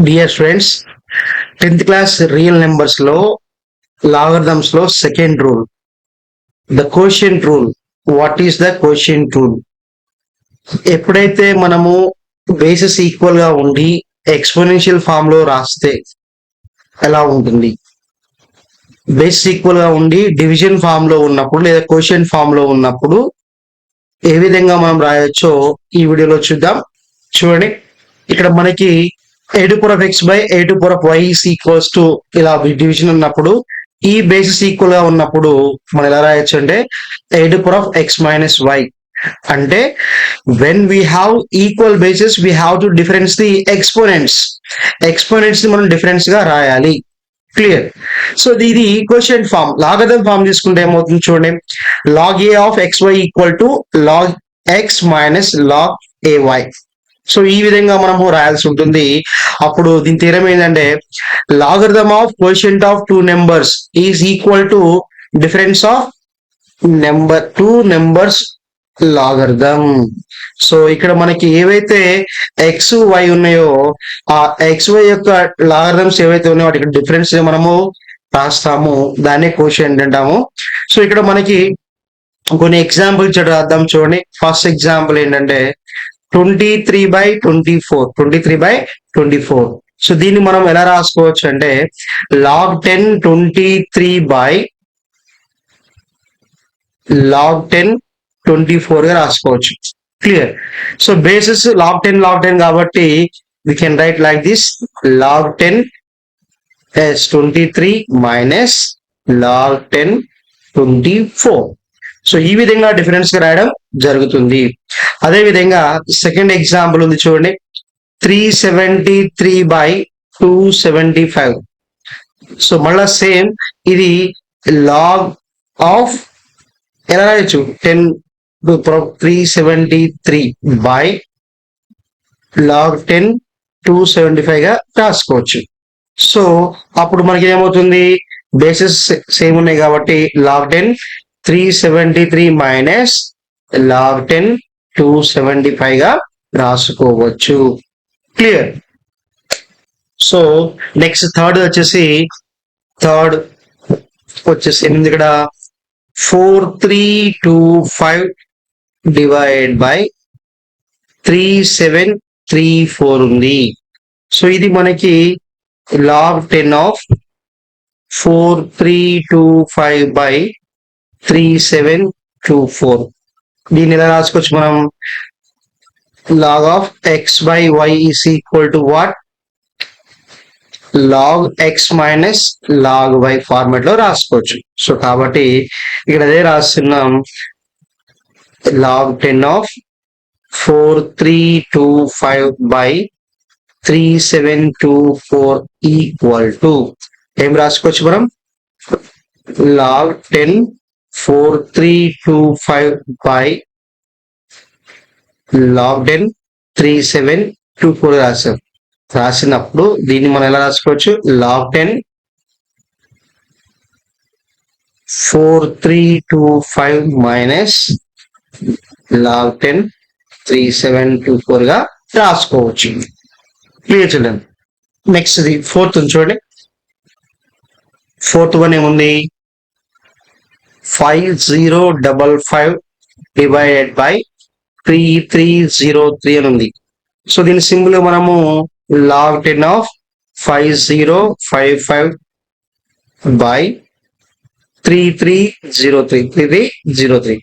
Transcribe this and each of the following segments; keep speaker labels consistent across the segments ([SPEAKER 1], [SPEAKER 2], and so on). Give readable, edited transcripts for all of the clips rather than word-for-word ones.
[SPEAKER 1] Dear friends, 10th class real numbers లో logarithms లో second rule, the quotient rule. What is the quotient rule? ఎప్పుడైతే మనము bases equal గా ఉండి exponential form లో రాస్తే ఎలా ఉంటుంది, బేసెస్ ఈక్వల్ గా ఉండి డివిజన్ ఫామ్ లో ఉన్నప్పుడు లేదా కోషియంట్ ఫామ్ లో ఉన్నప్పుడు ఏ విధంగా మనం రాయొచ్చో ఈ వీడియోలో చూద్దాం. చూడండి, ఇక్కడ మనకి a to power of x by a to power of y is equals to ఇలా డివిజన్ ఉన్నప్పుడు ఈ బేసిస్ ఈక్వల్ గా ఉన్నప్పుడు మనం ఎలా రాయొచ్చు అంటే a to power of x minus y. అంటే when we have equal bases we have to difference the exponents ని మనం డిఫరెన్స్ గా రాయాలి. క్లియర్? సో ఇది క్వశ్చన్ ఫామ్. లాగరిథం ఫామ్ తీసుకుంటే ఏమవుతుంది చూడండి, log a of x y equal to log x minus log a y. So ఈ విధంగా మనము రాయాల్సి ఉంటుంది. అప్పుడు దీని థీరం ఏంటంటే logarithm of quotient of two numbers is equal to difference of two numbers logarithm. So ఇక్కడ మనకి ఏవైతే ఎక్స్ వై ఉన్నాయో ఆ ఎక్స్ వై యొక్క లాగరిథమ్స్ ఏవైతే ఉన్నాయో వాటికి డిఫరెన్స్ మనము రాస్తాము, దాన్నే కోషియంట్ అంటాము. సో ఇక్కడ మనకి కొన్ని ఎగ్జాంపుల్ రాద్దాం. చూడండి, ఫస్ట్ ఎగ్జాంపుల్ ఏంటంటే 23/24. సో దీన్ని మనం ఎలా రాసుకోవచ్చు అంటే log 10 23 by log 10 24 గా రాసుకోవచ్చు. క్లియర్? సో బేసిస్ log 10 కాబట్టి we can write like this, log 10 as 23 minus log 10 24. So ఈ విధంగా డిఫరెన్స్ గా రాయడం జరుగుతుంది. అదే విధంగా సెకండ్ ఎగ్జాంపుల్ ఉంది చూడండి, 373/275. సో మళ్ళా సేమ్ ఇది లాగ్ ఆఫ్ ఎలా రాయొచ్చు 10 to the power of 373 by log 10 275 గా రాసుకోవచ్చు. సో అప్పుడు మనకి ఏమవుతుంది, బేసిస్ సేమ్ ఉన్నాయి కాబట్టి log 10 373 మైనస్ log 10 275 గా రాసుకోవచ్చు. క్లియర్? సో నెక్స్ట్ థర్డ్ వచ్చేసి ఇక్కడ 4325 డివైడ్ బై 3734 ఉంది. సో ఇది మనకి log 10 ఆఫ్ 4325 by 3724. దీన్ని ఎలా రాసుకోవచ్చు మనం, log of x by y is equal to what, log x minus log y format లో రాసుకోవచ్చు. సో కాబట్టి ఇక్కడ అదే రాస్తున్నాం, log 10 of 4325 by 3724 equal to ఏం రాసుకోవచ్చు మనం, log 10 4325 by log 10 3724 రాసినప్పుడు దీన్ని మనం ఎలా రాసుకోవచ్చు, log 10 4325 మైనస్ log 10 3724 గా రాసుకోవచ్చు. క్లియర్ చూడండి. నెక్స్ట్ ఇది ఫోర్త్ చూడండి, ఫోర్త్ వన్ ఏముంది, 5055 డివైడెడ్ బై 3303 అని ఉంది. సో దీని సింబల్ మనము log 10 of 5055 by 3303.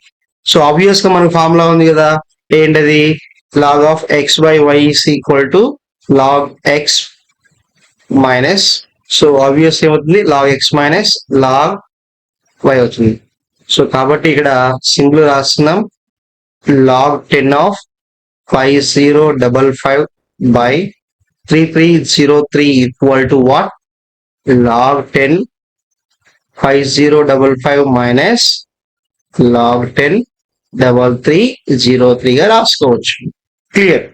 [SPEAKER 1] So obvious గా మనకు ఫార్ములా ఉంది కదా, ఏంటది, log of x by y is equal to log x minus, so obvious ఏమవుతుంది, log x minus log y అవుతుంది. సో కాబట్టి ఇక్కడ సింబల్ రాస్తున్నాం, log 10 of 5055 by 3303 equal to what, log 10 5055 minus log 10 3303 గా రాసుకోవచ్చు. క్లియర్?